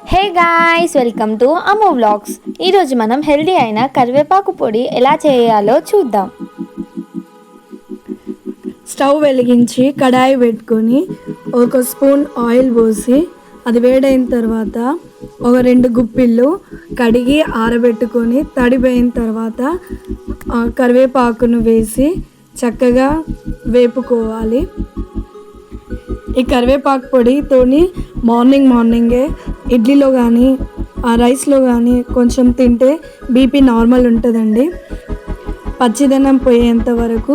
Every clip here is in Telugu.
Hey guys, welcome to Amo vlogs. ఈరోజు మనం హెల్దీ అయిన కరివేపాకు పొడి ఎలా చేయాలో చూద్దాం. స్టవ్ వెలిగించి కడాయి పెట్టుకొని ఒక స్పూన్ ఆయిల్ పోసి అది వేడైన తర్వాత ఒక 2 గుప్పిళ్ళు కడిగి ఆరబెట్టుకొని తడిపోయిన తర్వాత కరివేపాకును వేసి చక్కగా వేపుకోవాలి. ఈ కరివేపాకు పొడితోని మార్నింగే ఇడ్లీలో కానీ రైస్లో కానీ కొంచెం తింటే బీపీ నార్మల్ ఉంటుందండి. పచ్చిదనం పోయేంత వరకు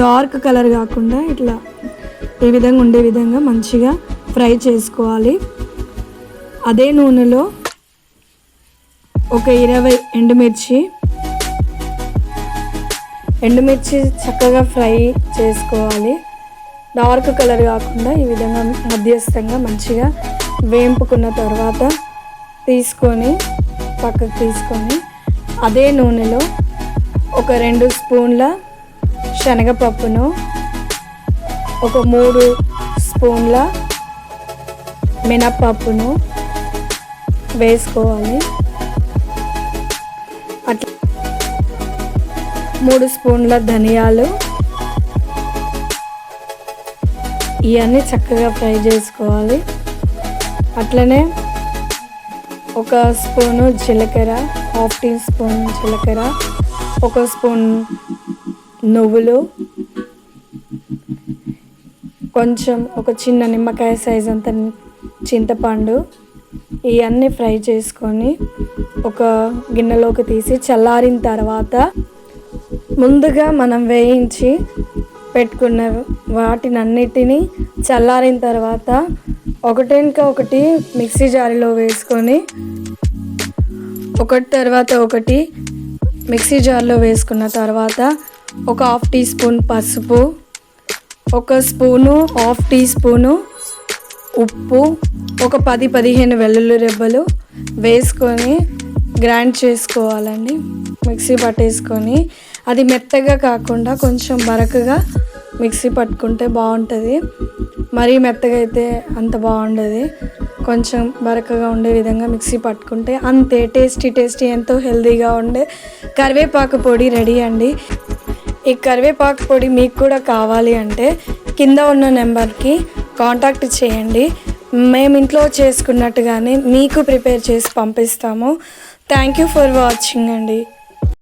డార్క్ కలర్ కాకుండా ఇట్లా ఈ విధంగా ఉండే విధంగా మంచిగా ఫ్రై చేసుకోవాలి. అదే నూనెలో ఒక 20 ఎండుమిర్చి చక్కగా ఫ్రై చేసుకోవాలి. డార్క్ కలర్ కాకుండా ఈ విధంగా మధ్యస్థంగా మంచిగా వేంపుకున్న తర్వాత పక్కకు తీసుకొని అదే నూనెలో ఒక 2 స్పూన్ల శనగపప్పును, ఒక 3 స్పూన్ల మినప్పప్పును వేసుకోవాలి. అట్లా 3 స్పూన్ల ధనియాలు, ఇవన్నీ చక్కగా ఫ్రై చేసుకోవాలి. అట్లనే ఒక స్పూను జీలకర్ర, హాఫ్ టీ స్పూన్ జీలకర్ర, ఒక స్పూన్ నువ్వులు, కొంచెం ఒక చిన్న నిమ్మకాయ సైజ్ అంత చింతపండు, ఇవన్నీ ఫ్రై చేసుకొని ఒక గిన్నెలోకి తీసి చల్లారిన తర్వాత ముందుగా మనం వేయించి పెట్టుకున్న వాటినన్నిటినీ చల్లారిన తర్వాత ఒకటెనక ఒకటి మిక్సీ జారీలో వేసుకొని ఒకటి తర్వాత ఒకటి మిక్సీ జార్లో వేసుకున్న తర్వాత ఒక హాఫ్ టీ స్పూన్ పసుపు, ఒక హాఫ్ టీ స్పూను ఉప్పు, ఒక 10-15 వెల్లుల్లి రెబ్బలు వేసుకొని గ్రైండ్ చేసుకోవాలండి. మిక్సీ పట్టేసుకొని అది మెత్తగా కాకుండా కొంచెం బరకగా మిక్సీ పట్టుకుంటే బాగుంటుంది. మరీ మెత్తగా అయితే అంత బాగుండదు. కొంచెం బరకగా ఉండే విధంగా మిక్సీ పట్టుకుంటే అంతే టేస్టీ ఎంతో హెల్తీగా ఉండే కరివేపాకు పొడి రెడీ అండి. ఈ కరివేపాకు పొడి మీకు కూడా కావాలి అంటే కింద ఉన్న నెంబర్కి కాంటాక్ట్ చేయండి. మేము ఇంట్లో చేసుకున్నట్టుగానే మీకు ప్రిపేర్ చేసి పంపిస్తాము. థ్యాంక్ యూ ఫర్ వాచింగ్ అండి.